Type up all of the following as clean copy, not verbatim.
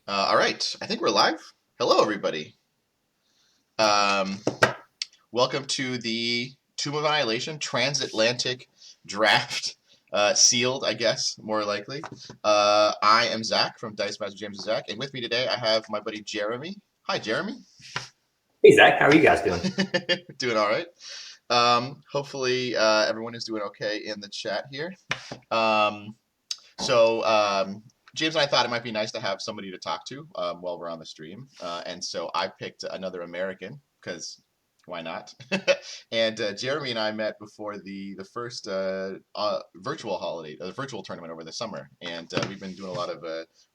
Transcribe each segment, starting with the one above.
All right, I think we're live. Hello, everybody. Um, Welcome to the Tomb of Annihilation Transatlantic Draft, sealed, I guess, more likely. I am Zach from Dice Master James and Zach, and with me today I have my buddy Jeremy. Hi, Jeremy. Hey Zach, how are you guys doing? Doing all right. Hopefully, everyone is doing okay in the chat here. Um, so, James and I thought it might be nice to have somebody to talk to while we're on the stream. And so I picked another American because why not? And Jeremy and I met before the first virtual holiday, the virtual tournament over the summer. And we've been doing a lot of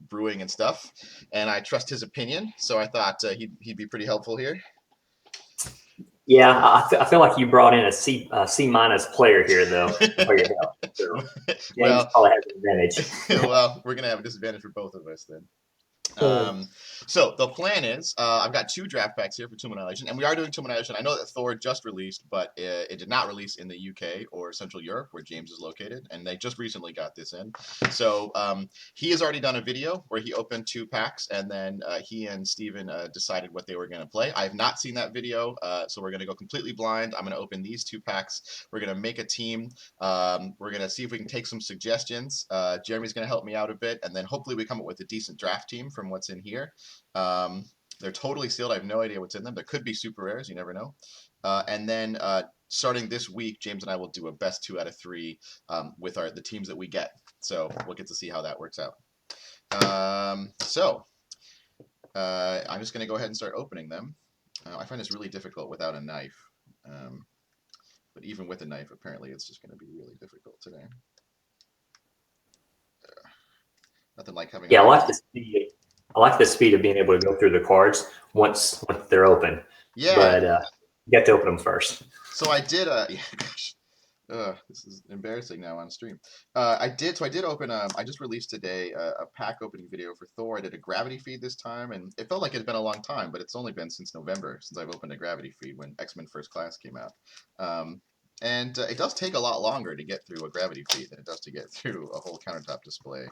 brewing and stuff. And I trust his opinion. So I thought he'd be pretty helpful here. Yeah, I feel like you brought in a C minus player here though for your help. So James Well, probably has an advantage. well, we're going to have a disadvantage for both of us then. Um, so the plan is, I've got two draft packs here for Tomb Annihilation, and we are doing Tomb Annihilation. I know that Thor just released, but it did not release in the UK or Central Europe, where James is located, and they just recently got this in. So he has already done a video where he opened two packs, and then he and Steven decided what they were going to play. I have not seen that video, so we're going to go completely blind. I'm going to open these two packs. We're going to make a team. We're going to see if we can take some suggestions. Jeremy's going to help me out a bit, and then hopefully we come up with a decent draft team from what's in here. They're totally sealed. I have no idea what's in them. There could be super rares. You never know. And then starting this week, James and I will do a best 2 out of 3 with the teams that we get. So we'll get to see how that works out. I'm just going to go ahead and start opening them. I find this really difficult without a knife. But even with a knife, apparently it's just going to be really difficult today. Nothing like having. Yeah, I like the speed. I like the speed of being able to go through the cards once they're open. Yeah. But you have to open them first. So I did. Yeah, gosh. This is embarrassing now on stream. I did. So I did open. I just released today a pack opening video for Thor. I did a gravity feed this time, and it felt like it had been a long time, but it's only been since November since I've opened a gravity feed when X-Men First Class came out. Um, and it does take a lot longer to get through a gravity feed than it does to get through a whole countertop display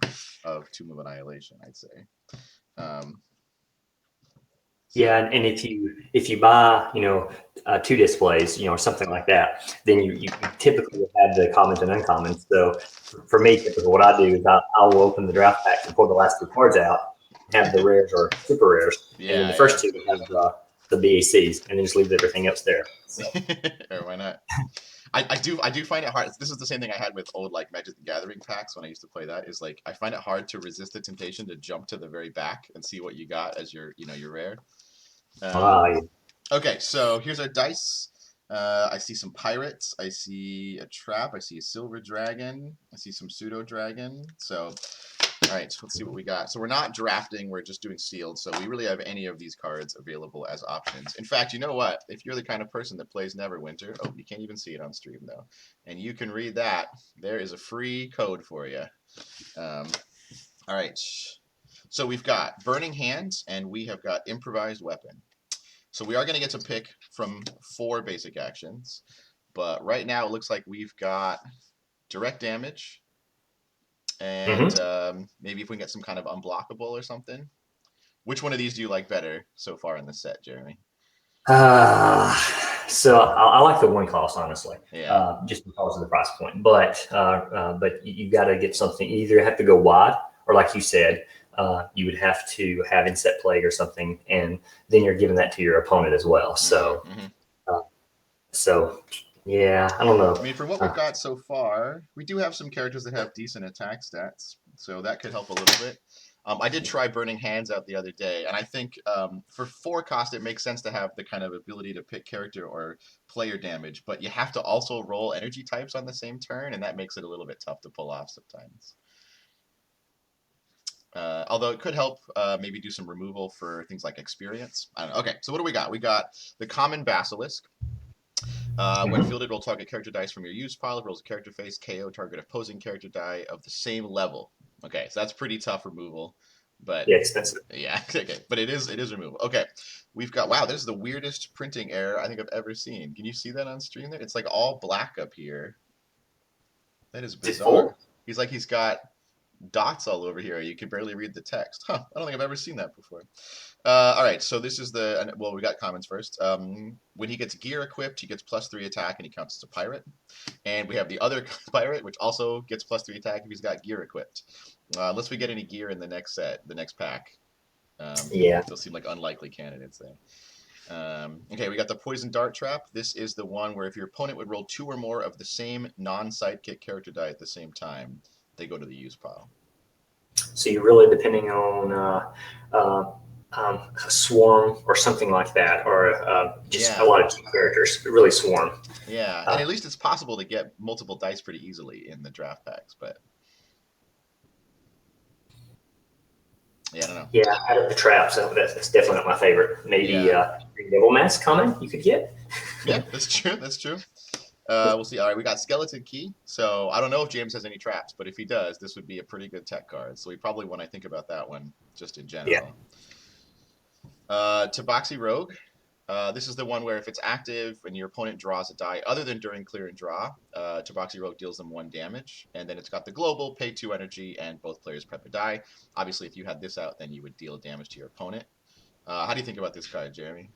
of Tomb of Annihilation, I'd say. Um, Yeah, so and if you buy two displays, or something like that, then you typically will have the commons and uncommons. So for me, typically what I do is I will open the draft packs and pull the last two cards out, have the rares or super rares, and then the yeah, first two will have the BACs, and then just leave everything else there. So yeah. Or why not? I do find it hard. This is the same thing I had with old like Magic the Gathering packs when I used to play that. Is like I find it hard to resist the temptation to jump to the very back and see what you got as your rare. Um, uh, okay, so here's our dice. I see some pirates. I see a trap. I see a silver dragon. I see some pseudo dragon. So all right, so let's see what we got. So we're not drafting, we're just doing sealed. So we really have any of these cards available as options. In fact, you know what? If you're the kind of person that plays Neverwinter, oh, you can't even see it on stream though, and you can read that, there is a free code for you. All right, so we've got Burning Hands, and we have got Improvised Weapon. So we are going to get to pick from 4 basic actions, but right now it looks like we've got Direct Damage, and mhm. maybe if we can get some kind of unblockable or something. Which one of these do you like better so far in the set, Jeremy? uh, so I like the one cost honestly, Yeah. just because of the price point. But you got to get something. You either have to go wide, or like you said, you would have to have inset plague or something, and then you're giving that to your opponent as well. Mm-hmm, mm-hmm. Uh, so yeah, I don't I know. mean, for what we've got so far, we do have some characters that have decent attack stats, so that could help a little bit. I did try Burning Hands out the other day, and I think for 4 cost, it makes sense to have the kind of ability to pick character or player damage, but you have to also roll energy types on the same turn, and that makes it a little bit tough to pull off sometimes. Although it could help maybe do some removal for things like experience. I don't know. Okay, so what do we got? We got the Common Basilisk. When Mhm. fielded, roll target character dice from your use pile. If rolls a character face, KO target opposing character die of the same level. Okay, so that's pretty tough removal, but Yeah, expensive. yeah, okay, but it is removal. Okay, we've got wow, this is the weirdest printing error I think I've ever seen. Can you see that on stream there? It's like all black up here. That is Is it full? bizarre. He's got dots all over here. You can barely read the text. Huh, I don't think I've ever seen that before. All right, so this is well, we got comments first. When he gets gear equipped, he gets +3 attack and he counts as a pirate. And we have the other pirate, which also gets +3 attack if he's got gear equipped. Unless we get any gear in the next pack. Yeah. Those seem like unlikely candidates there. Okay, we got the poison dart trap. This is the one where if your opponent would roll 2 or more of the same non-sidekick character die at the same time, they go to the use pile. So you're really depending on a swarm or something like that, or just a lot of key characters. Really swarm. Yeah, and at least it's possible to get multiple dice pretty easily in the draft packs, but yeah, I don't know. Yeah, out of the traps, that's definitely not my favorite. Maybe Devil Mask common you could get. Yeah, that's true. That's true. We'll see. All right, we got Skeleton Key. So I don't know if James has any traps, but if he does, this would be a pretty good tech card. So we probably want to think about that one just in general. Yeah. Tabaxi Rogue. This is the one where if it's active and your opponent draws a die other than during clear and draw, Tabaxi Rogue deals them 1 damage. And then it's got the global, pay 2 energy, and both players prep a die. Obviously, if you had this out, then you would deal damage to your opponent. How do you think about this card, Jeremy?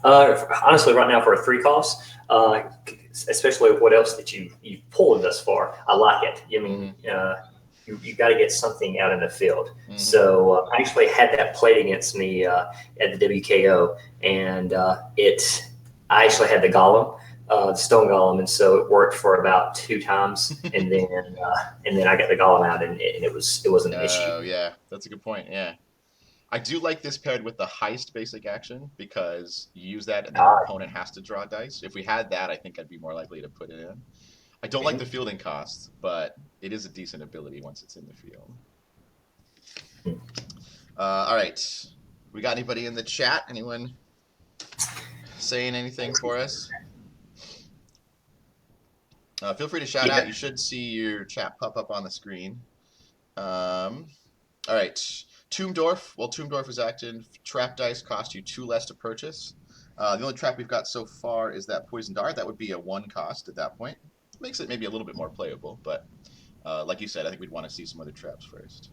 Honestly, right now for a 3 cost, especially what else that you've pulled thus far, I like it. I mean, you got to get something out in the field. So I actually had that played against me at the WKO, and I actually had the golem, the stone golem, and so it worked for about 2 times, and then I got the golem out, and it wasn't an issue. Oh yeah, that's a good point. Yeah. I do like this paired with the heist basic action because you use that and then your opponent has to draw dice. If we had that, I think I'd be more likely to put it in. I don't like the fielding cost, but it is a decent ability once it's in the field. All right. We got anybody in the chat? Anyone saying anything for us? Feel free to shout out. You should see your chat pop up on the screen. All right. Tombdorf. Well, Tombdorf is active. Trap dice cost you 2 less to purchase. The only trap we've got so far is that poison dart. That would be a 1 cost at that point. Makes it maybe a little bit more playable, but like you said, I think we'd want to see some other traps first.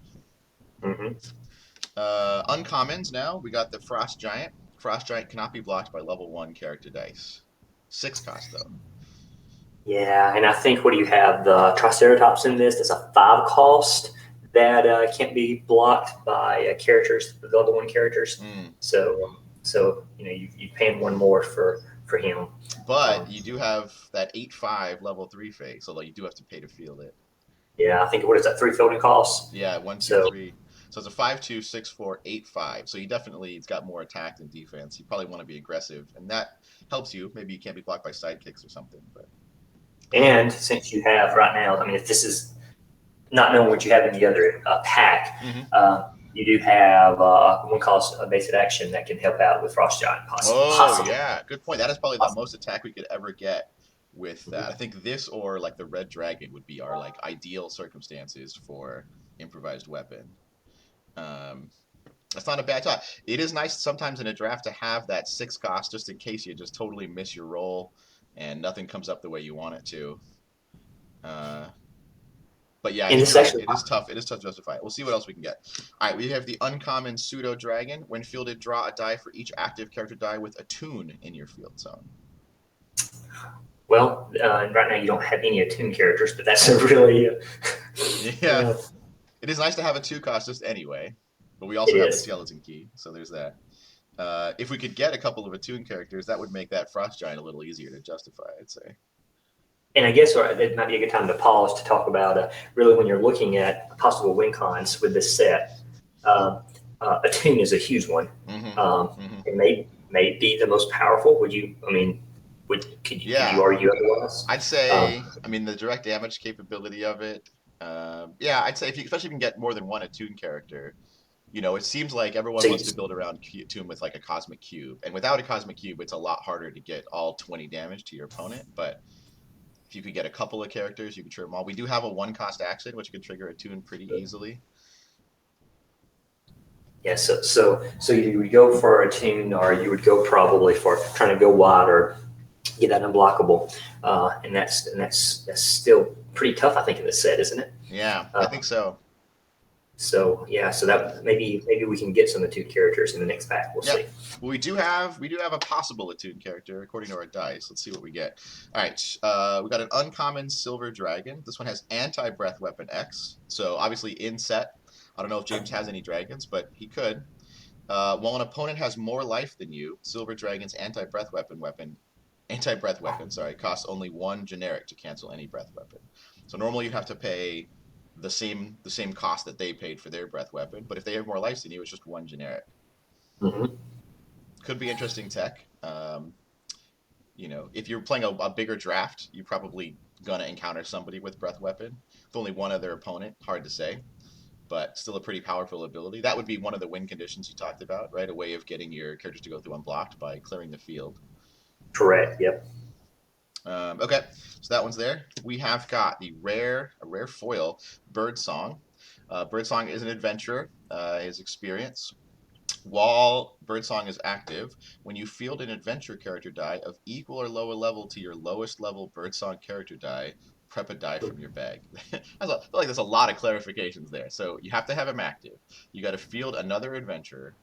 Uncommons now. We got the Frost Giant. Frost Giant cannot be blocked by level 1 character dice. 6 cost though. Yeah, and I think what do you have? The Triceratops in this. That's a 5 cost. That can't be blocked by characters, the level 1 characters. So you paying 1 more for him. But you do have that 8/5 level 3 fake, so you do have to pay to field it. Yeah, I think what is that 3 fielding costs? Yeah, 1, 2, 3. So it's a 5/2, 6/4, 8/5. So it's got more attack than defense. You probably want to be aggressive, and that helps you. Maybe you can't be blocked by sidekicks or something. And since you have right now, I mean, if this is not knowing what you have in the other pack, you do have 1 cost basic action that can help out with Frost Giant. Possibly. Yeah, good point. That is probably the most attack we could ever get with that. I think this or like the Red Dragon would be our ideal circumstances for improvised weapon. That's not a bad thought. It is nice sometimes in a draft to have that 6 cost just in case you just totally miss your roll and nothing comes up the way you want it to. But yeah, it is tough. It is tough to justify it. We'll see what else we can get. All right, we have the uncommon Pseudo Dragon. When fielded, draw a die for each active character die with a tune in your field zone. Well, right now you don't have any attuned characters, but that's a really yeah. It is nice to have a 2 cost just anyway, but we also have the Skeleton Key, so there's that. If we could get a couple of attuned characters, that would make that Frost Giant a little easier to justify, I'd say. And I guess it might be a good time to pause to talk about really when you're looking at possible win cons with this set. Attune is a huge one. It may be the most powerful. Could you argue otherwise? I'd say, the direct damage capability of it. I'd say especially if you can get more than 1 attune character, it seems like everyone wants to build around Attune with like a Cosmic Cube. And without a Cosmic Cube, it's a lot harder to get all 20 damage to your opponent. But if you could get a couple of characters, you could trigger them all. We do have a 1 cost action, which can trigger Attune pretty easily. Yeah, so you would go for Attune, or you would go probably for trying to go wide or get that unblockable, and that's still pretty tough, I think, in this set, isn't it? Yeah, I think so. So yeah, so that maybe we can get some attuned characters in the next pack. We'll see. Yep. Well, we do have a possible attuned character according to our dice. Let's see what we get. All right. We got an uncommon silver dragon. This one has anti-breath weapon X. So obviously in set. I don't know if James has any dragons, but he could. While an opponent has more life than you, silver dragon's anti-breath weapon, sorry, costs only one generic to cancel any breath weapon. So normally you have to pay the same cost that they paid for their breath weapon, but if they have more life than you, it's just one generic. Mm-hmm. Could be interesting tech. If you're playing a bigger draft, you're probably gonna encounter somebody with breath weapon. With only one other opponent, hard to say, but still a pretty powerful ability. That would be one of the win conditions you talked about, right? A way of getting your characters to go through unblocked by clearing the field. Correct. Yep. Okay, so that one's there. We have got a rare foil, Birdsong. Birdsong is an adventurer. His experience. While Birdsong is active, when you field an adventure character die of equal or lower level to your lowest level Birdsong character die, prep a die from your bag. I feel like there's a lot of clarifications there. So you have to have him active. You got to field another adventurer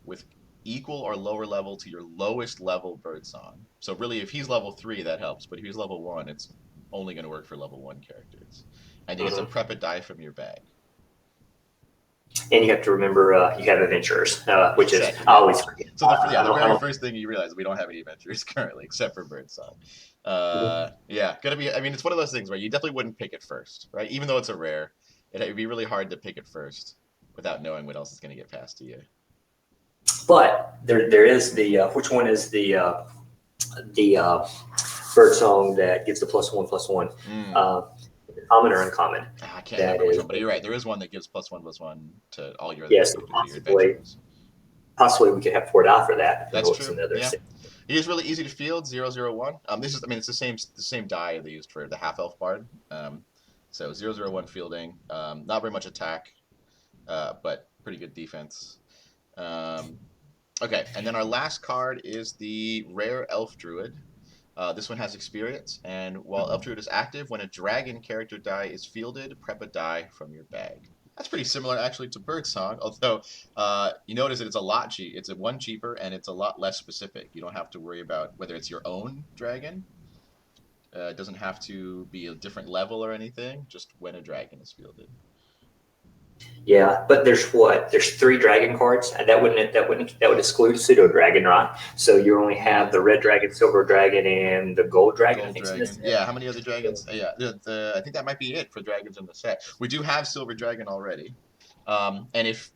with equal or lower level to your lowest level Birdsong. So really, if he's level 3, that helps. But if he's level 1, it's only going to work for level 1 characters. And you get to Mm-hmm. prep a die from your bag. And you have to remember you have adventurers, which is Exactly. I Yeah. always forget. So I the don't. I very don't. first thing you realize we don't have any adventures currently except for Birdsong. Mhm. Yeah, gonna be. I mean, it's one of those things where you definitely wouldn't pick it first, right? Even though it's a rare, it'd be really hard to pick it first without knowing what else is gonna get passed to you. But there is the which one is the bird song that gives the +1/+1, Mm. uh, common or uncommon? I can't That remember which is one, but you're right. There is one that gives +1/+1 to all your yes, to your adventurers. possibly we could have 4 die for that. Who That's knows true. another Yeah. six. It is really easy to field 001. This is, I mean, it's the same die they used for the half elf bard. So 001 fielding. Not very much attack, but pretty good defense. Um, okay, and then our last card is the rare elf druid. This one has experience, and while elf druid is active, when a dragon character die is fielded, prep a die from your bag. That's pretty similar actually to Birdsong, although you notice that it's a lot cheap. It's a one cheaper, and it's a lot less specific. You don't have to worry about whether it's your own dragon. It doesn't have to be a different level or anything. Just when a dragon is fielded. Yeah, but there's 3 dragon cards, and that would exclude pseudo dragon, right? So you only have Yeah. the red dragon, silver dragon, and the gold dragon. I Gold think is in this dragon. set. Yeah, how many other dragons? Yeah, I think that might be it for dragons in the set. We do have silver dragon already. And if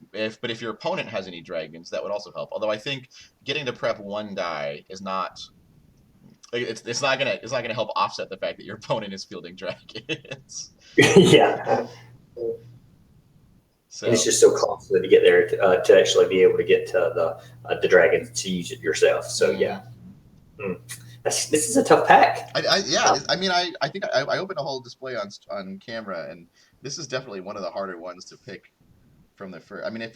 your opponent has any dragons, that would also help. Although I think getting to prep one die is not it's not gonna help offset the fact that your opponent is fielding dragons. Yeah, and it's So just so costly to get there to actually be able to get to the dragon to use it yourself. So mhm. yeah, this is a tough pack. Yeah, Uh, I mean, I think I opened a whole display on camera, and this is definitely one of the harder ones to pick from the first. I mean,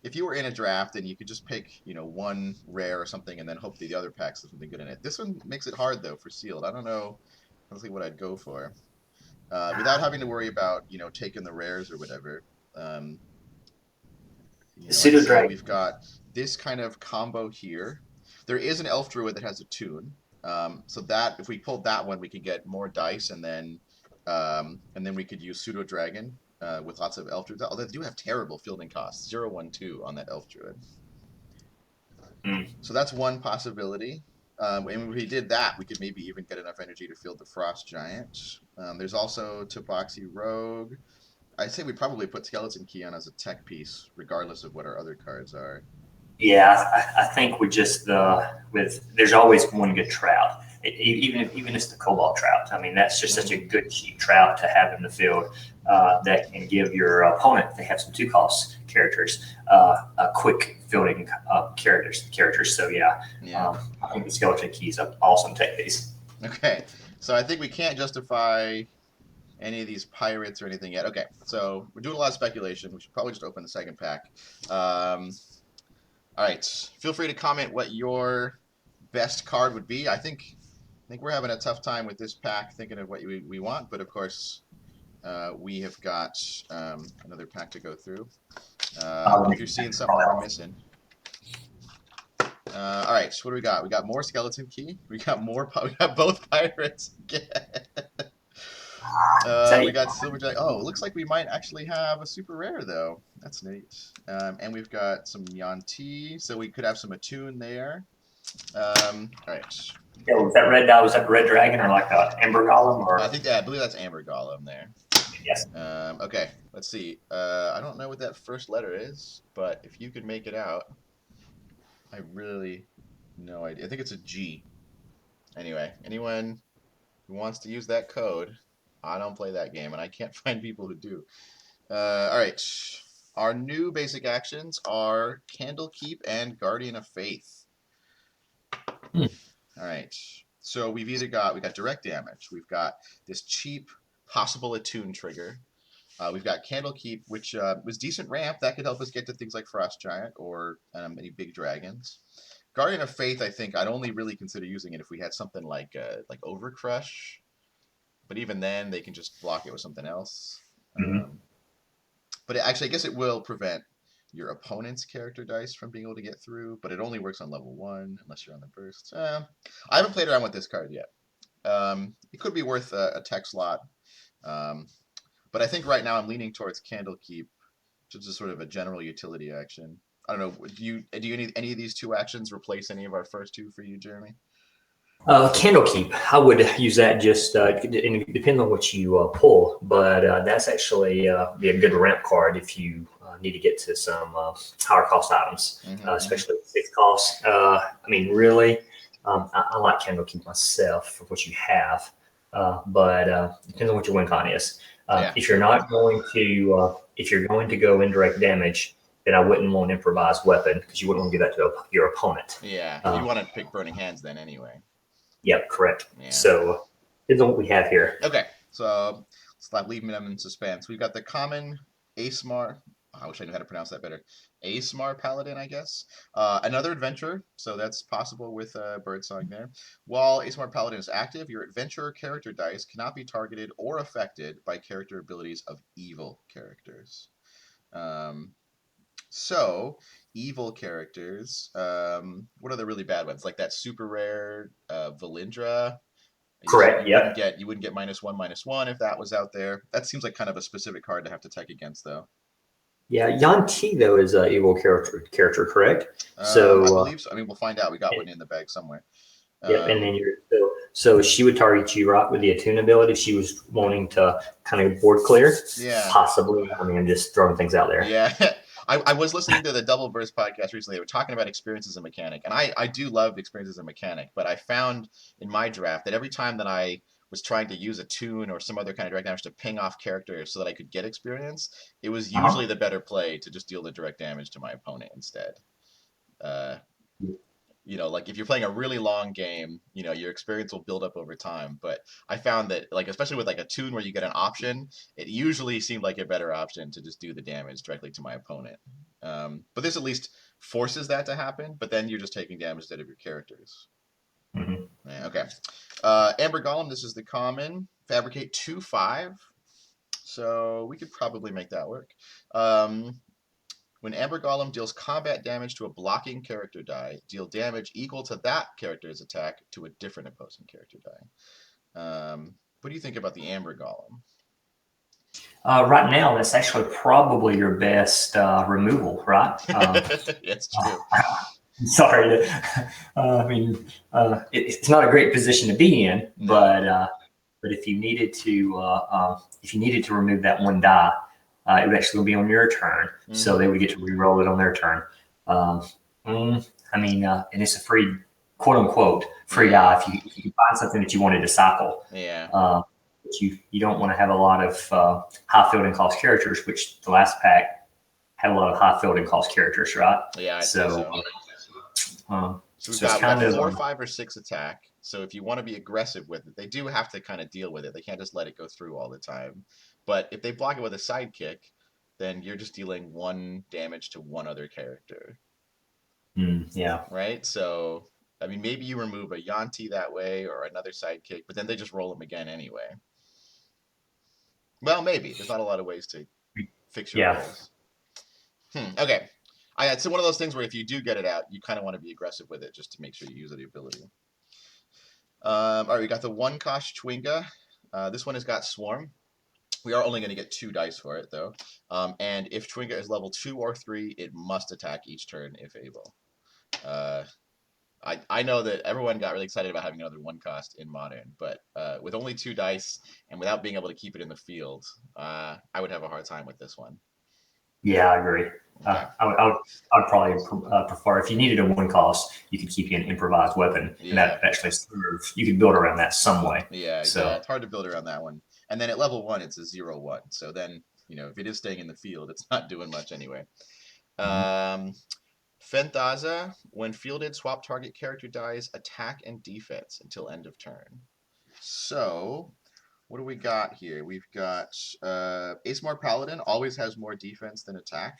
if you were in a draft and you could just pick, one rare or something, and then hopefully the other packs have something good in it. This one makes it hard though for sealed. I don't know honestly what I'd go for without having to worry about taking the rares or whatever. Um, I Pseudo see dragon. we've got this kind of combo here. There is an elf druid that has a tune. So that if we pulled that one, we could get more dice, and then we could use pseudo dragon with lots of elf druids. Although they do have terrible fielding costs, 0, 1, 2 on that elf druid. Mm. So that's one possibility. And if we did that, we could maybe even get enough energy to field the frost giant. There's also Tabaxi rogue. I'd say we probably put skeleton key on as a tech piece, regardless of what our other cards are. Yeah, I think we just with there's always one good trout. Even if it's the cobalt trout. I mean, that's just such a Mm-hmm. good cheap trout to have in the field that can give your opponent. They have some 2 cost characters, a quick fielding characters. So yeah, Yeah. I think the skeleton key is an awesome tech piece. Okay. So I think we can't justify any of these pirates or anything yet. Okay. So we're doing a lot of speculation. We should probably just open the second pack. All right. Feel free to comment what your best card would be. I think we're having a tough time with this pack, thinking of what we want. But of course, We have got another pack to go through. Um, If you're seeing something that we're missing. All right, so what do we got? We got more skeleton key. We got more. We got both pirates again. We got silver jack. Oh, it looks like we might actually have a super rare though. That's neat. And we've got some Yanti, so we could have some Attune there. All right. Yeah, was that red? Was that red dragon or like a amber golem or? I believe that's Amber Golem there. Yes. Okay, let's see. I don't know what that first letter is, but if you could make it out, I really no idea. I think it's a G. Anyway, anyone who wants to use that code, I don't play that game, and I can't find people who do. All right. Our new basic actions are Candlekeep and Guardian of Faith. Hmm. All right. So we got direct damage. We've got this cheap possible attune trigger. We've got Candlekeep, which was decent ramp that could help us get to things like Frost Giant or any big dragons. Guardian of Faith, I think I'd only really consider using it if we had something like Overcrush, but even then they can just block it with something else. Mm-hmm. But actually, I guess it will prevent your opponent's character dice from being able to get through, but it only works on level 1 unless you're on the burst. I haven't played around with this card yet. It could be worth a tech slot. But I think right now I'm leaning towards Candlekeep, which is sort of a general utility action. I don't know. Do you any of these two actions replace any of our first two for you, Jeremy? Candlekeep, I would use that just, and it depends on what you pull, but that's actually be a good ramp card if you need to get to some higher cost items, especially 6 costs. I mean, really, I like Candlekeep myself for what you have, but it depends on what your win con is. If you're not going to, if you're going to go indirect damage, then I wouldn't want an improvised weapon because you wouldn't want to do that to your opponent. Yeah, you want to pick Burning Hands then anyway. Yep, correct. Yeah. So here's what we have here. Okay, so stop leaving them in suspense. We've got the common Asmar. I wish I knew how to pronounce that better. Asmar Paladin, I guess. Another adventurer, so that's possible with Birdsong there. While Asmar Paladin is active, your adventurer character dice cannot be targeted or affected by character abilities of evil characters. So, evil characters. What are the really bad ones? Like that super rare Valindra. Correct. You wouldn't get -1/-1 if that was out there. That seems like kind of a specific card to have to tech against, though. Yeah, Yanti though is an evil character, correct? So I believe so. I mean, we'll find out. We got one in the bag somewhere. Yep, and then so she would target you right with the attune ability. If she was wanting to kind of board clear. Yeah. Possibly. I mean, I'm just throwing things out there. Yeah. I was listening to the Double Burst podcast recently. They were talking about experience as a mechanic, and I do love experience as a mechanic. But I found in my draft that every time that I was trying to use a tune or some other kind of direct damage to ping off characters so that I could get experience, it was usually the better play to just deal the direct damage to my opponent instead. Like if you're playing a really long game, your experience will build up over time. But I found that, like, especially with like a tune where you get an option, it usually seemed like a better option to just do the damage directly to my opponent. But this at least forces that to happen. But then you're just taking damage instead of your characters. Mm-hmm. Yeah, okay. Amber Golem, this is the common. Fabricate 2/5. So we could probably make that work. When Amber Golem deals combat damage to a blocking character die, deal damage equal to that character's attack to a different opposing character die. What do you think about the Amber Golem? Right now, that's actually probably your best removal, right? It's true. Sorry, I mean, it's not a great position to be in, but if you needed to remove that one die, it would actually be on your turn, so they would get to re-roll it on their turn. I mean, and it's a free, quote unquote, free die if you can find something that you wanted to cycle. Yeah. But you don't want to have a lot of high fielding cost characters, which the last pack had a lot of high fielding cost characters, right? Yeah, I think so. So we've got kind of 4, 5, or 6 attack. So if you want to be aggressive with it, they do have to kind of deal with it. They can't just let it go through all the time. But if they block it with a sidekick, then you're just dealing 1 damage to one other character. Yeah. Right? So, I mean, maybe you remove a Yanti that way or another sidekick, but then they just roll them again anyway. Well, maybe there's not a lot of ways to fix your Yeah. rolls. Okay. It's one of those things where if you do get it out, you kind of want to be aggressive with it just to make sure you use the ability. All right, we got the one cost Chwinga. This one has got Swarm. We are only going to get 2 dice for it, though. And if Chwinga is level 2 or 3, it must attack each turn if able. I know that everyone got really excited about having another one cost in Modern, but with only 2 dice and without being able to keep it in the field, I would have a hard time with this one. Yeah, I agree. Okay. I would probably prefer if you needed a one cost, you could keep an improvised weapon, and Yeah. that actually serves. You could build around that some way. Yeah, So it's hard to build around that one. And then at level 1, it's a 0/1. So then, if it is staying in the field, it's not doing much anyway. Fenthaza, when fielded, swap target character dies, attack and defense until end of turn. So, what do we got here? We've got Acemore Paladin always has more defense than attack.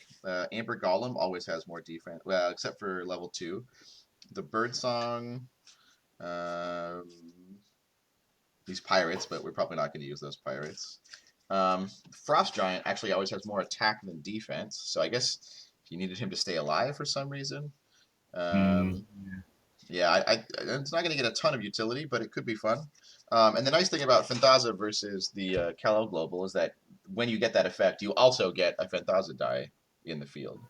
Amber Golem always has more defense, well, except for level 2. The Birdsong, these pirates, but we're probably not going to use those pirates. Frost Giant actually always has more attack than defense, so I guess if you needed him to stay alive for some reason, yeah, it's not going to get a ton of utility, but it could be fun. And the nice thing about Fenthaza versus the Kal-El Global is that when you get that effect, you also get a Fenthaza die in the field.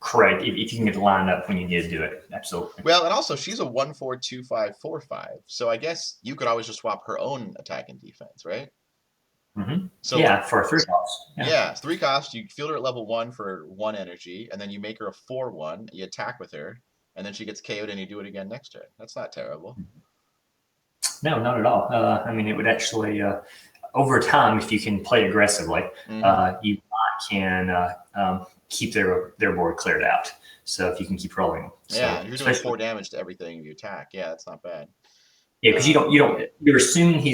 correct. If you can get the line up when you need to do it, absolutely. Well, and also she's a 1/4/2/5/4/5, so I guess you could always just swap her own attack and defense, right? So yeah, for a 3 cost. Yeah, it's 3 cost. You field her at level 1 for 1 energy, and then you make her a 4/1. You attack with her, and then she gets KO'd, and you do it again next turn. That's not terrible. No, not at all. I mean, it would actually, over time, if you can play aggressively, you can keep their board cleared out. So if you can keep rolling, yeah, you're doing 4 damage to everything you attack. Yeah, that's not bad. Yeah, because you're assuming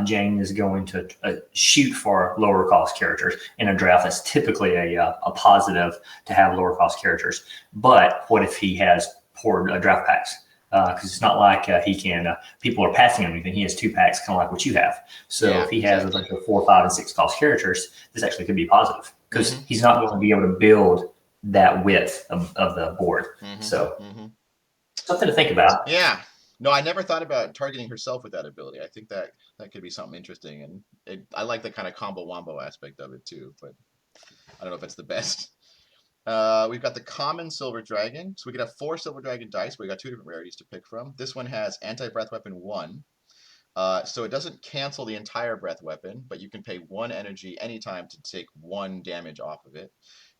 Jane is going to shoot for lower cost characters in a draft. That's typically a positive to have lower cost characters. But what if he has poor draft packs? Because it's not like he can. People are passing him anything. He has 2 packs, kind of like what you have. So if he has a bunch of 4, 5, and 6 cost characters, this actually could be positive because he's not going to be able to build that width of the board. So something to think about. Yeah. No, I never thought about targeting herself with that ability. I think that could be something interesting, and I like the kind of combo wombo aspect of it too. But I don't know if it's the best. We've got the common silver dragon, so we could have 4 silver dragon dice. But we got 2 different rarities to pick from. This one has anti-breath weapon 1, so it doesn't cancel the entire breath weapon, but you can pay 1 energy anytime to take 1 damage off of it.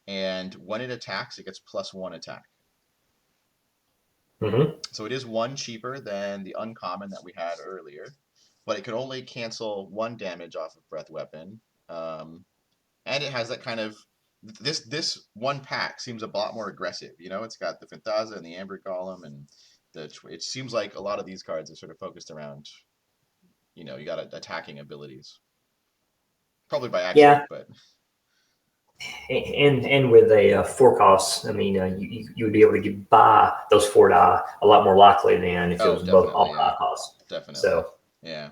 And when it attacks, it gets +1 attack. So it is 1 cheaper than the uncommon that we had earlier, but it can only cancel 1 damage off of breath weapon, and it has that kind of this one pack seems a lot more aggressive. It's got the Fenthaza and the Amber Golem, and it seems like a lot of these cards are sort of focused around, you got attacking abilities, probably by accident, but. And with a 4 cost, I mean, you would be able to buy those 4 die a lot more likely than if it was both all 5 costs. Definitely. So yeah.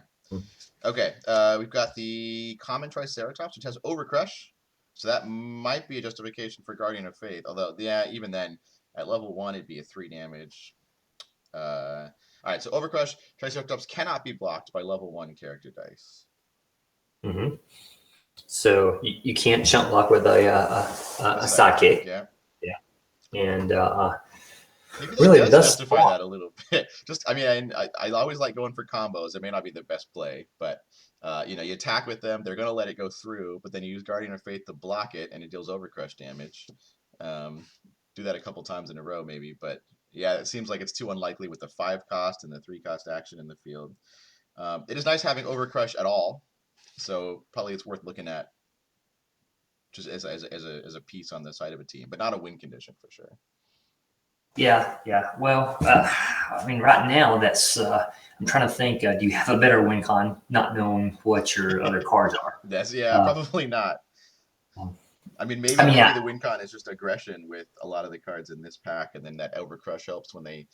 Okay. We've got the common Triceratops, which has Overcrush, so that might be a justification for Guardian of Faith. Although, yeah, even then, at level 1, it'd be a 3 damage. All right. So Overcrush Triceratops cannot be blocked by level 1 character dice. So you can't chunk block with a sidekick. Yeah. And maybe that really does justify that a little bit. I mean, I always like going for combos. It may not be the best play, but you attack with them. They're gonna let it go through, but then you use Guardian of Faith to block it, and it deals Overcrush damage. Do that a couple times in a row, maybe. But yeah, it seems like it's too unlikely with the 5 cost and the 3 cost action in the field. It is nice having Overcrush at all. So probably it's worth looking at just as a piece on the side of a team, but not a win condition for sure. Yeah. Well, I mean, right now that's. I'm trying to think. Do you have a better win con, not knowing what your other cards are? Probably not. I mean, maybe the win con is just aggression with a lot of the cards in this pack, and then that Overcrush helps when they,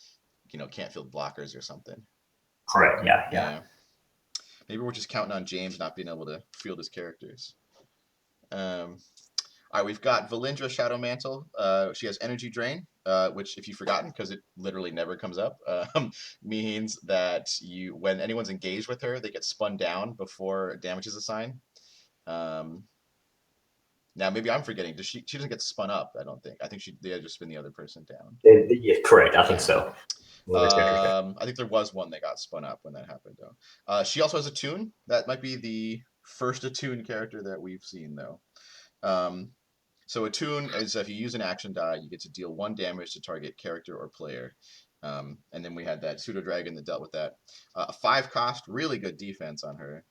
can't field blockers or something. Correct. Yeah. Maybe we're just counting on James not being able to field his characters. Um, all right, we've got Valindra Shadowmantle. She has Energy Drain, which, if you've forgotten, because it literally never comes up, means that when anyone's engaged with her, they get spun down before damage is assigned. Now, maybe I'm forgetting. She doesn't get spun up, I don't think. I think they just spin the other person down. Yeah, correct. I think so. I think there was one that got spun up when that happened, though. She also has Attune. That might be the first Attune character that we've seen, though. So Attune is if you use an action die, you get to deal 1 damage to target character or player. And then we had that Pseudo Dragon that dealt with that. A 5 cost, really good defense on her.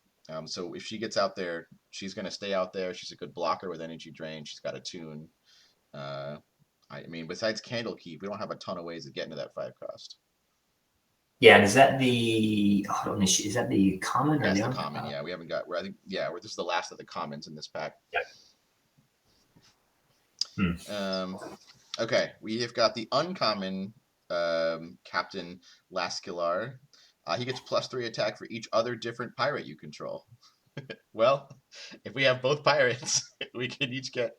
So if she gets out there, she's going to stay out there. She's a good blocker with Energy Drain. She's got Attune. I mean, besides Candlekeep, we don't have a ton of ways to get into that 5 cost. Yeah, and is that the is that the common or That's the common? Yeah, we haven't got. I think this is the last of the commons in this pack. Yeah. Okay, we have got the uncommon Captain Lascalar. He gets +3 attack for each other different pirate you control. Well, if we have both pirates, we can each get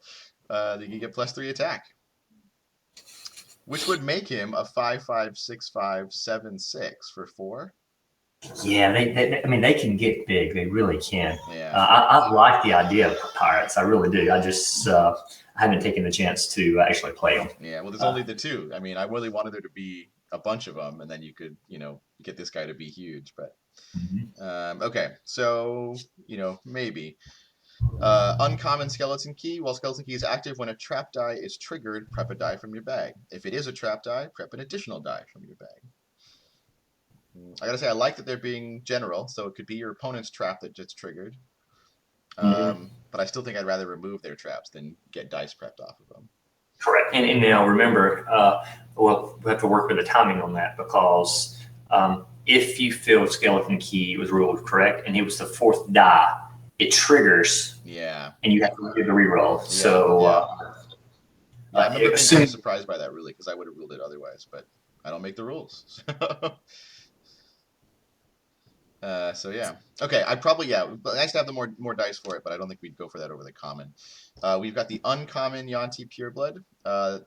they can get +3 attack, which would make him a 5/5 6/5 7/6 for 4. Yeah, I mean, they can get big. They really can. Yeah. I like the idea of pirates. I really do. I just I haven't taken the chance to actually play them. Yeah. Well, there's only the 2. I mean, I really wanted there to be a bunch of them, and then you could, get this guy to be huge. But okay, so maybe. Uncommon Skeleton Key. While Skeleton Key is active, when a trap die is triggered, prep a die from your bag. If it is a trap die, prep an additional die from your bag. I gotta say, I like that they're being general, so it could be your opponent's trap that gets triggered. But I still think I'd rather remove their traps than get dice prepped off of them. Correct. And now remember, well, we have to work with the timing on that because if you feel Skeleton Key was ruled correct and it was the 4th die, it triggers. Yeah. And you have to do the reroll. Yeah, so I remember being kind of surprised by that, really, because I would have ruled it otherwise, but I don't make the rules. So yeah, okay. I'd probably nice to have the more dice for it, but I don't think we'd go for that over the common. We've got the uncommon Yuan-Ti Pureblood.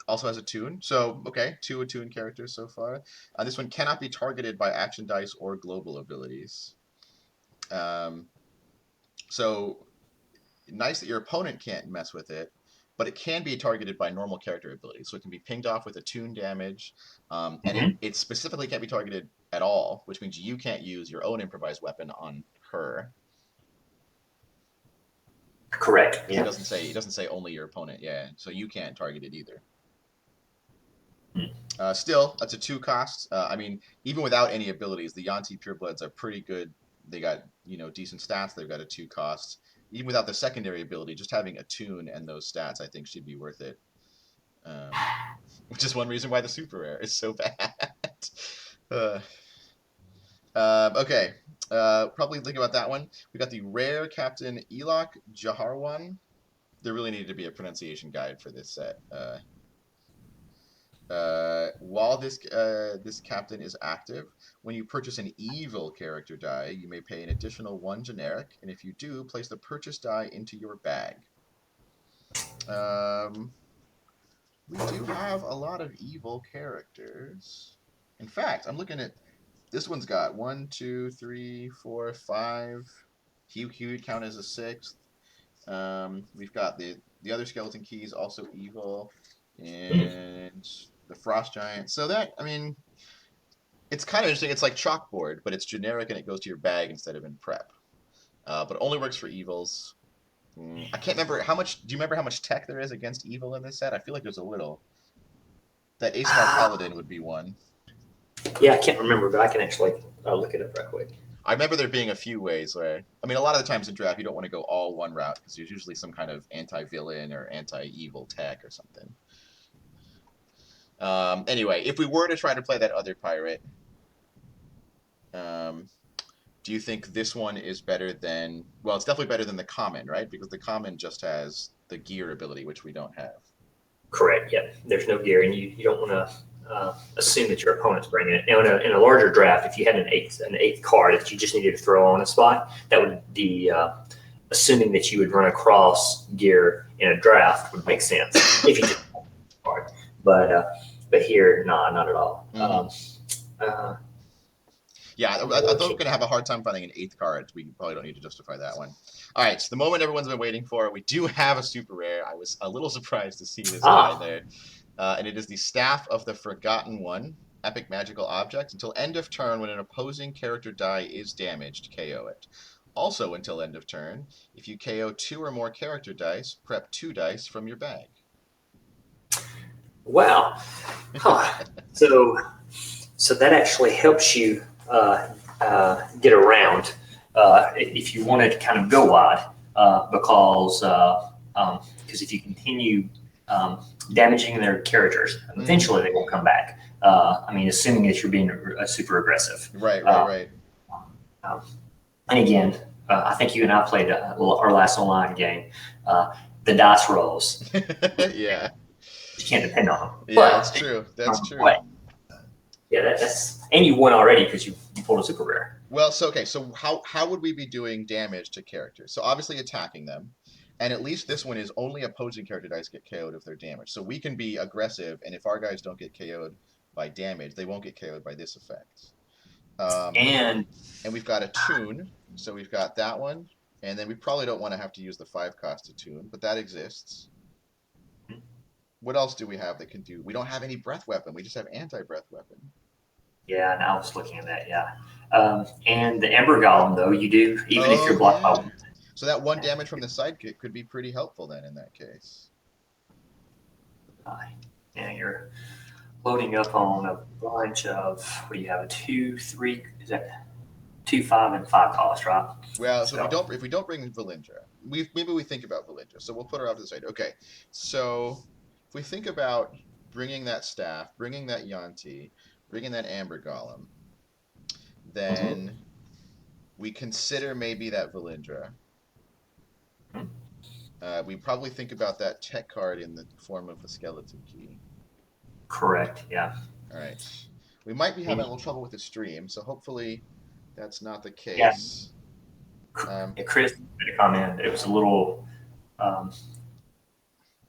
Also has Attune. So okay, 2 Attune characters so far. This one cannot be targeted by action dice or global abilities. So nice that your opponent can't mess with it, but it can be targeted by normal character abilities. So it can be pinged off with Attune damage, and it specifically can't be targeted at all, which means you can't use your own improvised weapon on her. Correct. Yeah. It doesn't say only your opponent. Yeah, so you can't target it either. Still, that's a 2 cost. I mean, even without any abilities, the Yuan-Ti Purebloods are pretty good. They got decent stats. They've got a 2 cost. Even without the secondary ability, just having Attune and those stats, I think, should be worth it. Which is one reason why the super rare is so bad. Okay. Probably think about that one. We got the rare Captain Elok Jaharwan. There really needed to be a pronunciation guide for this set. While this captain is active, when you purchase an evil character die, you may pay an additional 1 generic, and if you do, place the purchase die into your bag. We do have a lot of evil characters. In fact, I'm looking at this one's got 1, 2, 3, 4, 5. He would count as a 6th. We've got the other Skeleton Keys also evil, and the Frost Giant. So that, I mean, it's kind of interesting. It's like Chalkboard, but it's generic and it goes to your bag instead of in prep. But it only works for evils. I can't remember how much. Do you remember how much tech there is against evil in this set? I feel like there's a little. That Aesmar Paladin would be one. Yeah, I can't remember, but I can actually look it up right quick. I remember there being a few ways where, I mean, a lot of the times in draft, you don't want to go all one route because there's usually some kind of anti-villain or anti-evil tech or something. Anyway, if we were to try to play that other pirate, do you think this one is better than... Well, it's definitely better than the common, right? Because the common just has the gear ability, which we don't have. Correct, yeah. There's no gear, and you don't want to... assume that your opponent's bringing it. Now, in a larger draft, if you had an eighth card that you just needed to throw on a spot, that would be assuming that you would run across gear in a draft would make sense if you just had a card. But here, nah, not at all. Yeah, I thought we were going to have a hard time finding an eighth card. We probably don't need to justify that one. All right, so the moment everyone's been waiting for, we do have a super rare. I was a little surprised to see this guy there. And it is the Staff of the Forgotten One, epic magical object. Until end of turn, when an opposing character die is damaged, KO it. Also until end of turn, if you KO 2 or more character dice, prep 2 dice from your bag. Wow. Huh. So that actually helps you get around if you wanted to kind of go wide, because if you continue damaging their characters, eventually they won't come back. Assuming that you're being super aggressive. Right. And again, I think you and I played our last online game. The dice rolls. Yeah. You can't depend on them. Yeah, that's true. That's true. Yeah, that's and you won already because you pulled a super rare. Well, so how would we be doing damage to characters? So obviously attacking them, and at least this one is only opposing character dice get KO'd if they're damaged. So we can be aggressive, and if our guys don't get KO'd by damage, they won't get KO'd by this effect. And we've got a tune, so we've got that one, and then we probably don't want to have to use the 5-cost to tune, but that exists. What else do we have that can do? We don't have any breath weapon. We just have anti-breath weapon. Yeah, and I was looking at that. Yeah, and the Ember Golem though you do even if you're blocked by one. So that 1 damage from the sidekick could be pretty helpful then in that case. Yeah, you're loading up on a bunch of what do you have? A 2, 3? Is that 2, 5, and 5 cost, right? Well, so if we don't bring Valindra, maybe we think about Valindra. So we'll put her off to the side. Okay, so if we think about bringing that staff, bringing that Yanti, bringing that Amber Golem, then we consider maybe that Valindra. We probably think about that tech card in the form of the skeleton key. Correct, yeah. All right. We might be having a little trouble with the stream, so hopefully that's not the case. Yeah. Chris made a comment. It was a little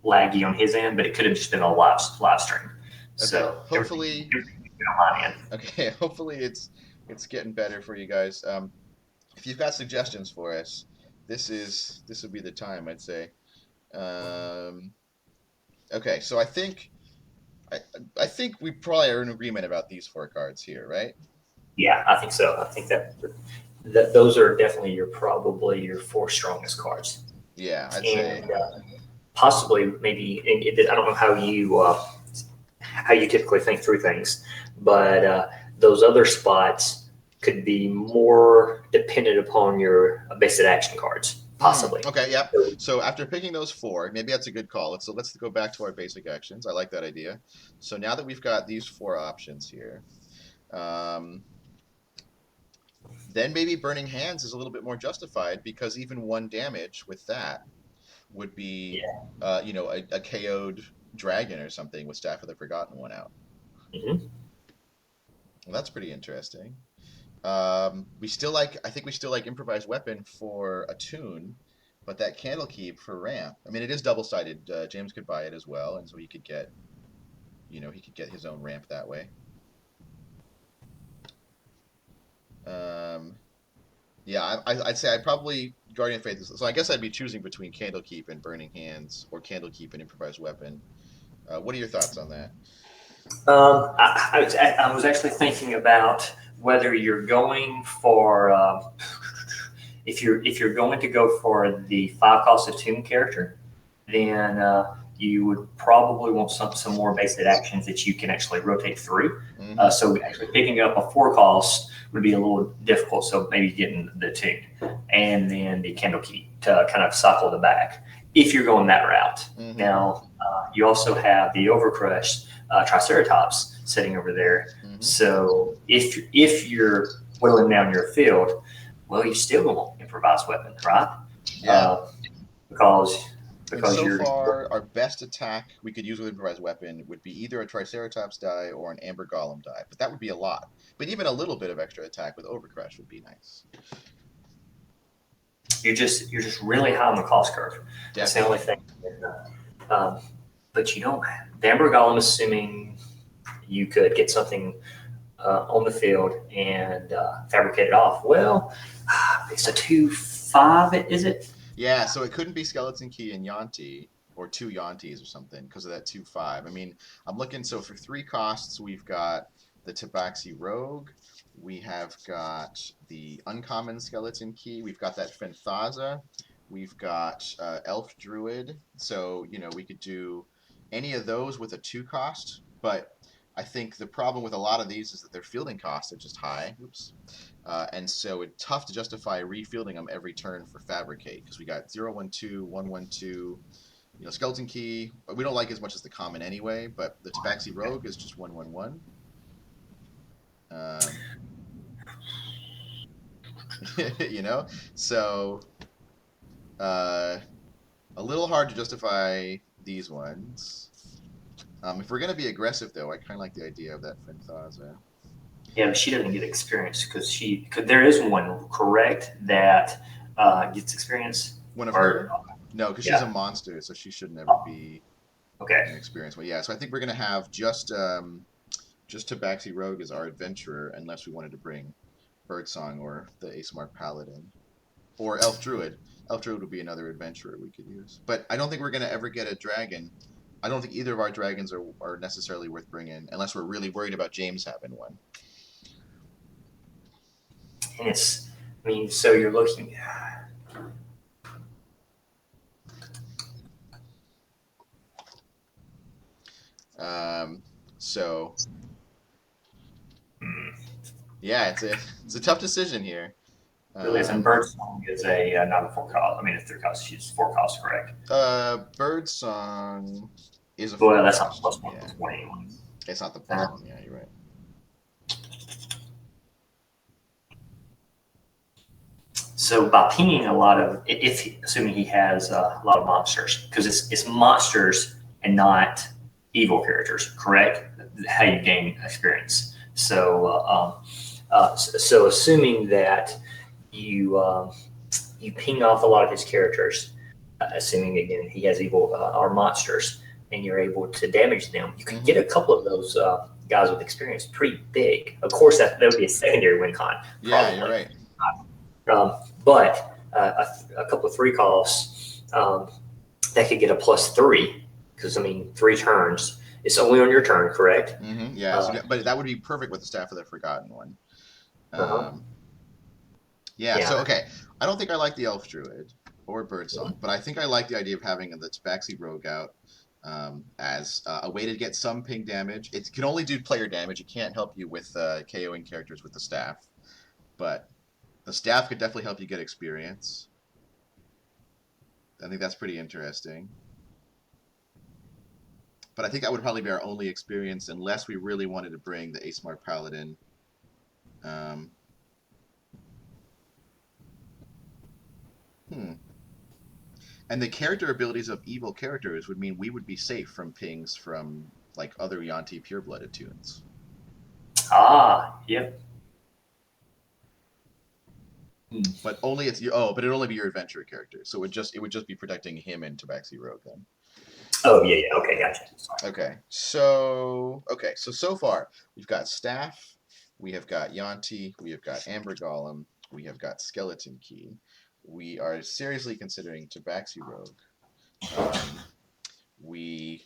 laggy on his end, but it could have just been a live stream. Okay. So hopefully, okay. Hopefully it's getting better for you guys. If you've got suggestions for us, this would be the time, I'd say. Okay, so I think we probably are in agreement about these 4 cards here, right? Yeah, I think so. I think that those are definitely probably your 4 strongest cards. Yeah, I'd say. Possibly, maybe I don't know how you typically think through things, but those other spots could be more dependent upon your basic action cards, possibly. Okay, yeah. So after picking those 4, maybe that's a good call. So let's go back to our basic actions. I like that idea. So now that we've got these 4 options here, then maybe Burning Hands is a little bit more justified because even 1 damage with that would be, a KO'd dragon or something with Staff of the Forgotten One out. Mm-hmm. Well, that's pretty interesting. I think we still like Improvised Weapon for a tune, but that Candlekeep for ramp. I mean, it is double-sided. James could buy it as well, and so he could get his own ramp that way. I'd say I'd probably Guardian Faith. So I guess I'd be choosing between Candlekeep and Burning Hands, or Candlekeep and Improvised Weapon. What are your thoughts on that? I was actually thinking about whether you're going for if you're going to go for the 5-cost attune character, then you would probably want some more basic actions that you can actually rotate through. Mm-hmm. So actually picking up a 4-cost would be a little difficult. So maybe getting the tune and then the Candlekeep to kind of cycle the back if you're going that route. Mm-hmm. Now you also have the Overcrush Triceratops sitting over there. Mm-hmm. So if you're whittling down your field, well, you still want improvised weapon, right? Yeah. Because And because so you're far, our best attack we could use with improvised weapon would be either a Triceratops die or an Amber Golem die, but that would be a lot. But even a little bit of extra attack with Overcrush would be nice. you're just really high on the cost curve. That's the only Definitely. thing. Um, but you don't. The Amber Golem, assuming you could get something on the field and fabricate it off. Well, it's a 2/5, is it? Yeah, so it couldn't be Skeleton Key and Yanti, or two Yantis or something, because of that 2/5. I mean, I'm looking, so for 3 costs, we've got the Tabaxi Rogue, we have got the uncommon Skeleton Key, we've got that Fenthaza, we've got Elf Druid. So, we could do any of those with a 2 cost, but I think the problem with a lot of these is that their fielding costs are just high. Oops. And so it's tough to justify refielding them every turn for Fabricate, because we got 0/1/2, 1/1/2, Skeleton Key. We don't like as much as the common anyway, but the Tabaxi Rogue is just 1/1/1. Um, so a little hard to justify these ones. If we're going to be aggressive, though, I kind of like the idea of that Fenthaza. Yeah, but she doesn't get experience because there is one correct that gets experience. One of Or her? No, because she's a monster, so she should never be okay. an experience. But yeah, so I think we're gonna have just Tabaxi Rogue as our adventurer, unless we wanted to bring Birdsong or the Asmar Paladin or Elf Druid. Elf Druid would be another adventurer we could use. But I don't think we're gonna ever get a dragon. I don't think either of our dragons are necessarily worth bringing, unless we're really worried about James having one. And so you're looking. So yeah, it's a tough decision here. Really, and Birdsong is a not a 4 cost. I mean, it's 3 cost. She's 4 costs, correct? Birdsong is a Well, that's not cost. plus one Yeah, plus one anyway. it's not the +1. Yeah, you're right. So by pinging a lot of, if assuming he has a lot of monsters, because it's monsters and not evil characters, correct? How you gain experience. So assuming that you ping off a lot of his characters, assuming again he has evil or monsters, and you're able to damage them, you can get a couple of those guys with experience pretty big. Of course, that would be a secondary win con. Yeah, you're right. But a couple of 3 costs that could get a +3, because I mean 3 turns. It's only on your turn, correct? Yeah, but that would be perfect with the Staff of the Forgotten one. Yeah. So okay, I don't think I like the Elf Druid or Birdsong, but I think I like the idea of having the Tabaxi Rogue out as a way to get some ping damage. It can only do player damage. It can't help you with KOing characters with the staff, but the staff could definitely help you get experience. I think that's pretty interesting. But I think that would probably be our only experience unless we really wanted to bring the Asmar Paladin. And the character abilities of evil characters would mean we would be safe from pings from like other Yanti pure-blooded tunes. Yep. But but it'd only be your adventurer character, so it would just be protecting him and Tabaxi Rogue then. Oh yeah, okay, gotcha. Sorry. So far we've got Staff, we have got Yanti, we have got Amber Golem, we have got Skeleton Key. We are seriously considering Tabaxi Rogue. We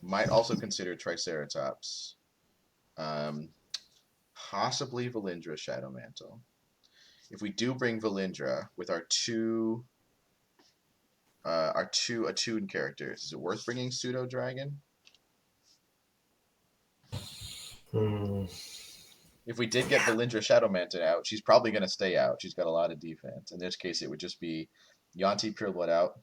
might also consider Triceratops, possibly Valindra Shadow Mantle. If we do bring Valindra with our two attuned characters, is it worth bringing Pseudo Dragon? If we did get Valindra Shadow Mantle out, she's probably going to stay out. She's got a lot of defense. In this case, it would just be Yanti Pureblood out.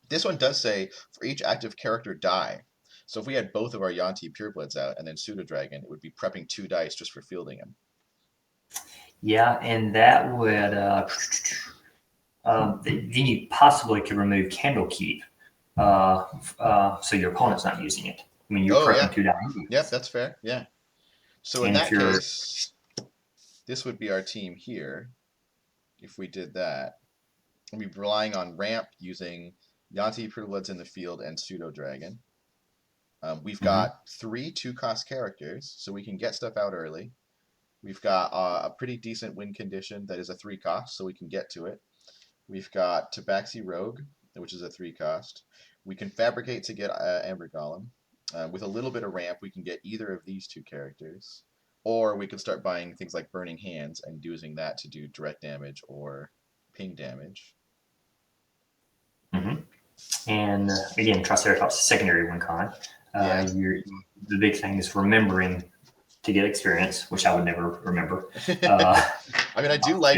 This one does say for each active character die. So if we had both of our Yanti Purebloods out and then Pseudo Dragon, it would be prepping 2 dice just for fielding him. Yeah, and that would then you possibly could remove Candlekeep, so your opponent's not using it. I mean, you're Oh prepping yeah, 2 die. yep, that's fair. Yeah. So in And if that you're case, this would be our team here. If we did that, and we'd be relying on ramp using Yanti, Privilege in the field, and Pseudo Dragon. We've got 3 2-cost characters, so we can get stuff out early. We've got a pretty decent win condition that is a 3-cost, so we can get to it. We've got Tabaxi Rogue, which is a 3-cost. We can fabricate to get Amber Golem. With a little bit of ramp, we can get either of these 2 characters. Or we could start buying things like Burning Hands and using that to do direct damage or ping damage. and again, Triceratops is secondary win con. Yeah. The big thing is remembering to get experience, which I would never remember. I mean, I do like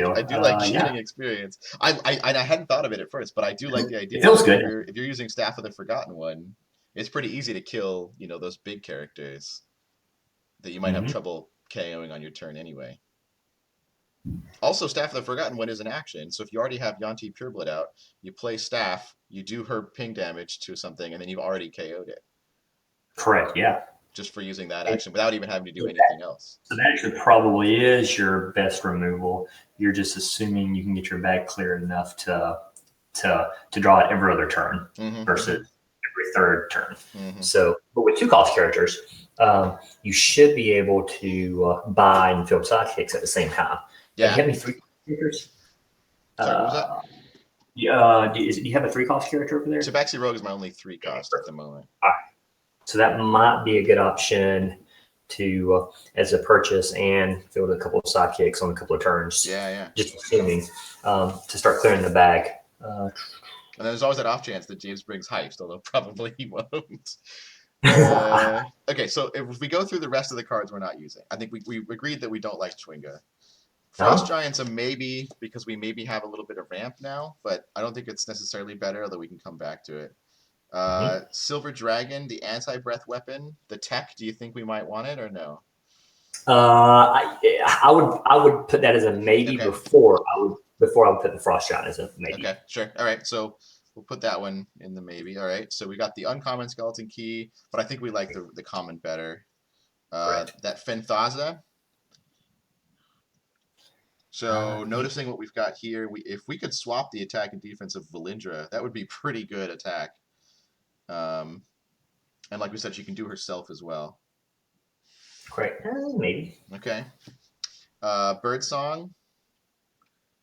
getting experience. I hadn't thought of it at first, but I do like the idea. It feels good. If you're using Staff of the Forgotten One, it's pretty easy to kill, those big characters that you might have trouble KOing on your turn anyway. Also, Staff of the Forgotten One is an action, so if you already have Yanti Pureblood out, you play Staff, you do her ping damage to something, and then you've already KO'd it. Correct, yeah. Just for using that action without even having to do anything else. So that actually probably is your best removal. You're just assuming you can get your bag clear enough to draw it every other turn versus every third turn. So, but with 2-cost characters, you should be able to buy and field sidekicks at the same time. Yeah. Do you have any 3-cost characters? Sorry, what was that? Do you have a 3-cost character over there? Tabaxi Rogue is my only 3-cost at the moment. All right. So that might be a good option to as a purchase and field a couple of sidekicks on a couple of turns. Yeah. Just assuming to start clearing the bag. And then there's always that off chance that James brings Heist, although probably he won't. Okay, so if we go through the rest of the cards we're not using, I think we agreed that we don't like Chwinga. Frost Giant's a maybe because we maybe have a little bit of ramp now, but I don't think it's necessarily better, although we can come back to it. Silver Dragon, the anti-breath weapon, the tech, do you think we might want it or no? I would put that as a maybe before I would put the Frost Giant as a maybe. Okay, sure. All right, so we'll put that one in the maybe. All right, so we got the uncommon Skeleton Key, but I think we like the common better. That Fenthaza. So noticing what we've got here, if we could swap the attack and defense of Valindra, that would be pretty good attack. And like we said, she can do herself as well. Great, maybe. Okay. Birdsong.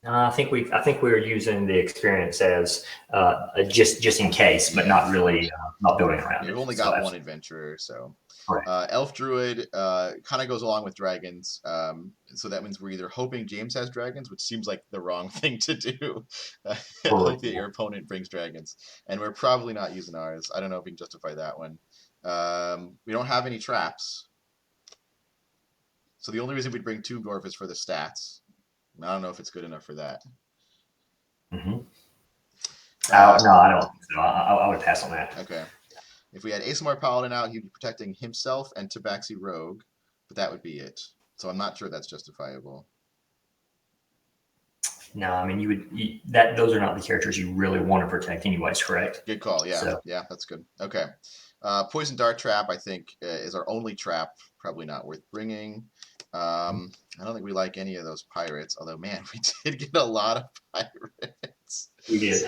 I think we were using the experience as just in case, but not really not building around it. We've only got one adventurer, so. Elf Druid kind of goes along with dragons, so that means we're either hoping James has dragons, which seems like the wrong thing to do. Hope that your opponent brings dragons, and we're probably not using ours. I don't know if we can justify that one. We don't have any traps, so the only reason we'd bring Tomb Dwarf is for the stats. I don't know if it's good enough for that. No, I don't think so. I would pass on that. Okay. If we had Asimar Paladin out, he'd be protecting himself and Tabaxi Rogue, but that would be it. So I'm not sure that's justifiable. No, I mean those are not the characters you really want to protect anyways, correct? Good call. Yeah, yeah, that's good. Okay. Poison Dart Trap, I think, is our only trap. Probably not worth bringing. I don't think we like any of those pirates, although, man, we did get a lot of pirates. We did.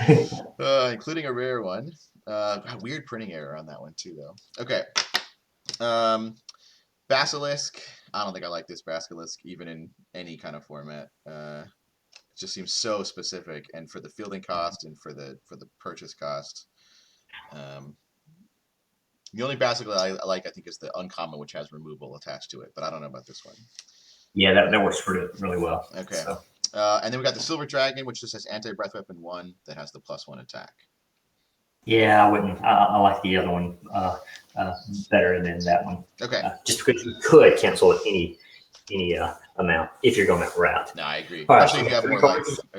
Including a rare one. Weird printing error on that one, too, though. Okay. Basilisk. I don't think I like this Basilisk, even in any kind of format. It just seems so specific, and for the fielding cost and for the purchase cost. The only Basilisk I like, I think, is the uncommon, which has removal attached to it, but I don't know about this one. Yeah, that works really well. Okay. So. And then we got the Silver Dragon, which just has anti-breath weapon 1 that has the +1 attack. Yeah, I wouldn't. I like the other one better than that one. Okay. Just because you could cancel at any amount if you're going that route. No, I agree. All especially if you have more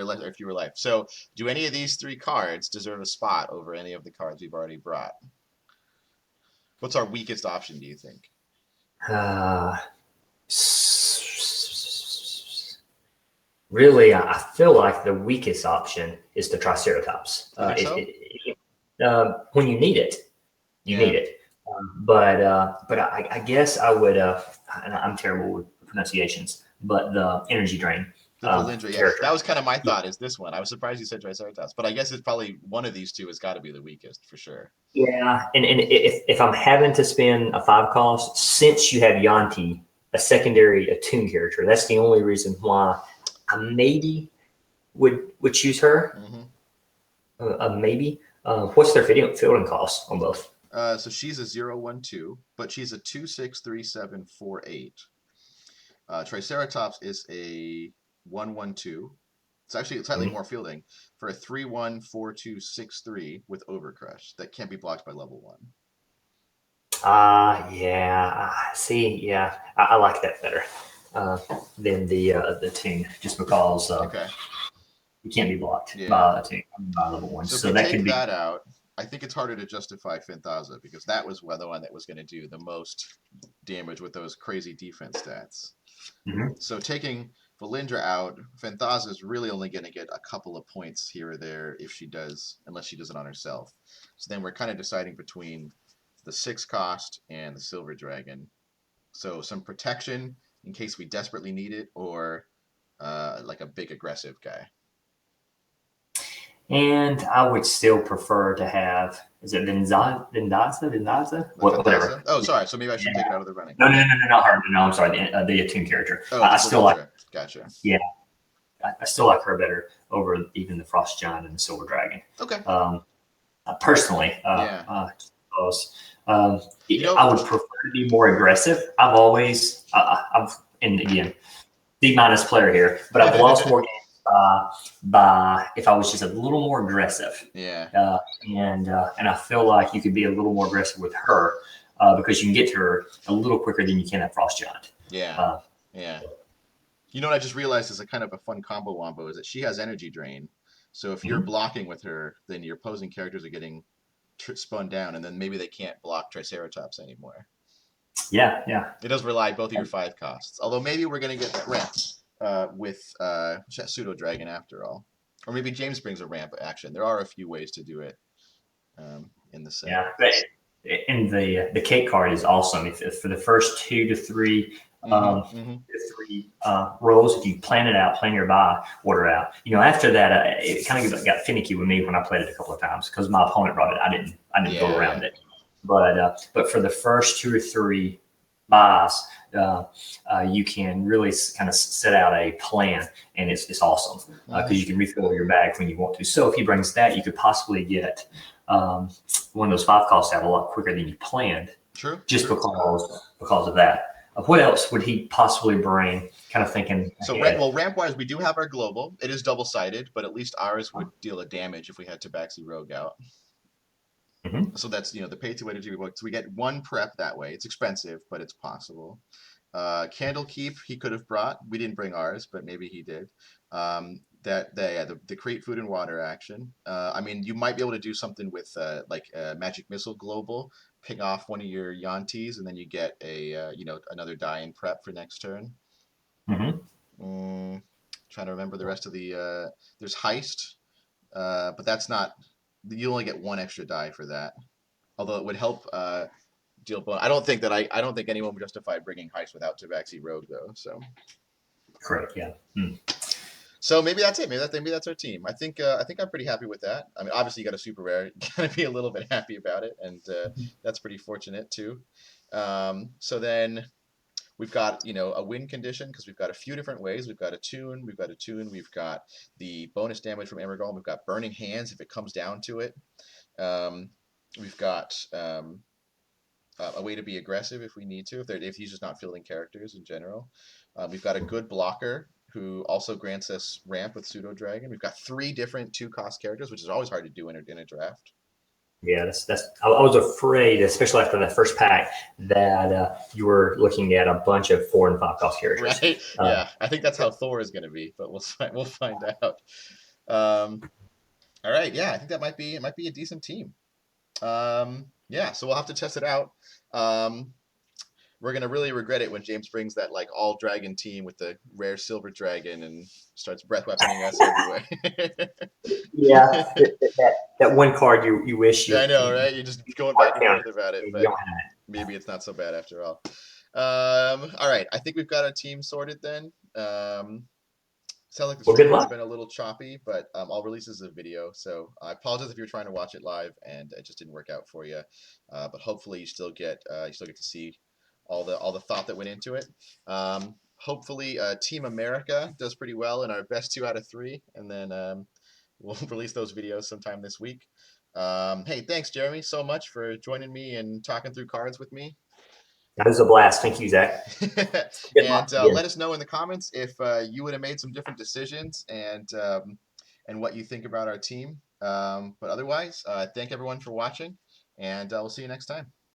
life or fewer life. So, do any of these 3 cards deserve a spot over any of the cards we've already brought? What's our weakest option, do you think? really, I feel like the weakest option is the Triceratops. You think so? When you need it, you need Yeah. it. But I guess I would, and I'm terrible with pronunciations, but the energy drain The Valindra, yeah. character. That was kind of my Yeah, thought is this one. I was surprised you said Triceratops, but I guess it's probably one of these two has got to be the weakest for sure. yeah. And if I'm having to spend a 5 cost, since you have Yanti, a secondary attune character, that's the only reason why I maybe would choose her. Hmm. Maybe. What's their fielding cost on both? So she's a 0/1/2, but she's a 2/6 3/7 4/8. Triceratops is a 1/1/2. It's actually slightly Mhm. more fielding for a 3/1 4/2 6/3 with Overcrush that can't be blocked by level 1. Yeah. See, yeah, I like that better uh, than the tune, just because Okay. you can't be blocked Yeah. by a tune by level one. So if So we that could take be. that out, I think it's harder to justify Phantaza because that was the one that was going to do the most damage with those crazy defense stats. Mhm. So taking Valindra out, Phantaza is really only going to get a couple of points here or there if she does, unless she does it on herself. So then we're kind of deciding between the 6 cost and the Silver Dragon. So some protection in case we desperately need it, or like a big aggressive guy. And I would still prefer to have, is it Vindaza? The Whatever. Phantaza. Oh, Yeah. sorry. So maybe I should take it out of the running. No, no, no, Okay. no, not her. No, I'm sorry. The attune character. Oh, the I still like, Valindra. Gotcha. yeah, I still like her better over even the Frost Giant and the Silver Dragon. Okay. Um, personally, Yeah. because You know, I would prefer to be more aggressive. I've, and again, D minus player here, but I've lost more games by if I was just a little more aggressive. yeah. Uh, and I feel like you could be a little more aggressive with her because you can get to her a little quicker than you can at Frost Giant. Yeah. Uh, Yeah. You know what I just realized is a kind of a fun combo wombo is that she has energy drain. So if you're mhm. blocking with her, then your opposing characters are getting spun down, and then maybe they can't block Triceratops anymore. Yeah, yeah. It does rely both of your 5 costs. Although maybe we're gonna get that ramp with Pseudo Dragon after all, or maybe James brings a ramp action. There are a few ways to do it in the set. Yeah, and the cake card is awesome. If for the first 2 to 3 Mm-hmm. Mm-hmm. rolls, if you plan it out, plan your buy order out. After that, it kind of got finicky with me when I played it a couple of times because my opponent brought it. I didn't go Yeah. around it. But for the first 2 or 3 buys, you can really kind of set out a plan, and it's awesome because you can refill your bag when you want to. So if he brings that, you could possibly get one of those 5 costs out a lot quicker than you planned, True. just True. because of that. What else would he possibly bring? Kind of thinking So ahead. ramp wise, we do have our global. It is double sided, but at least ours would deal a damage if we had Tabaxi Rogue out. Mhm. So that's the pay to win to book. So we get 1 prep that way. It's expensive, but it's possible. Candlekeep he could have brought. We didn't bring ours, but maybe he did. The create food and water action. I mean, you might be able to do something with like magic missile global, ping off one of your Yantis, and then you get a another die in prep for next turn. Mhm. Trying to remember the rest of the. There's heist, but that's not. You only get 1 extra die for that. Although it would help deal bonus. I don't think anyone would justify bringing heist without Tabaxi Rogue though. Correct. Yeah. Mm. So maybe that's it. Maybe that's our team. I think I'm pretty happy with that. I mean, obviously you got a super rare. You gotta be a little bit happy about it, and that's pretty fortunate too. So then we've got a win condition because we've got a few different ways. We've got a tune. We've got the bonus damage from Emergol. We've got burning hands if it comes down to it. Um, we've got a way to be aggressive if we need to, if he's just not fielding characters in general. We've got a good blocker who also grants us ramp with Pseudo Dragon. We've got 3 different 2 cost characters, which is always hard to do in a draft. Yeah, that's. I was afraid, especially after that first pack, that you were looking at a bunch of 4 and 5 cost characters. Right? Yeah, I think that's how Thor is going to be, but we'll find out. All right, yeah, I think that might be a decent team. Yeah, so we'll have to test it out. Um, we're gonna really regret it when James brings that like all dragon team with the rare silver dragon and starts breath weaponing us everywhere. Yeah, that one card you wish I know, you right? You're just going back marked and down, forth about it, and you but don't have maybe it's not so bad after all. All right, I think we've got our team sorted then. Sounds like the Well, good stream might have luck. been a little choppy, but I'll release this as a video. So I apologize if you're trying to watch it live and it just didn't work out for you. But hopefully you still get to see all the thought that went into it. Hopefully Team America does pretty well in our best 2 out of 3, and then we'll release those videos sometime this week. Hey, thanks, Jeremy, so much for joining me and talking through cards with me. That was a blast. Thank you, Zach. Good luck And again. let us know in the comments if you would have made some different decisions and what you think about our team. But otherwise, thank everyone for watching, and we'll see you next time.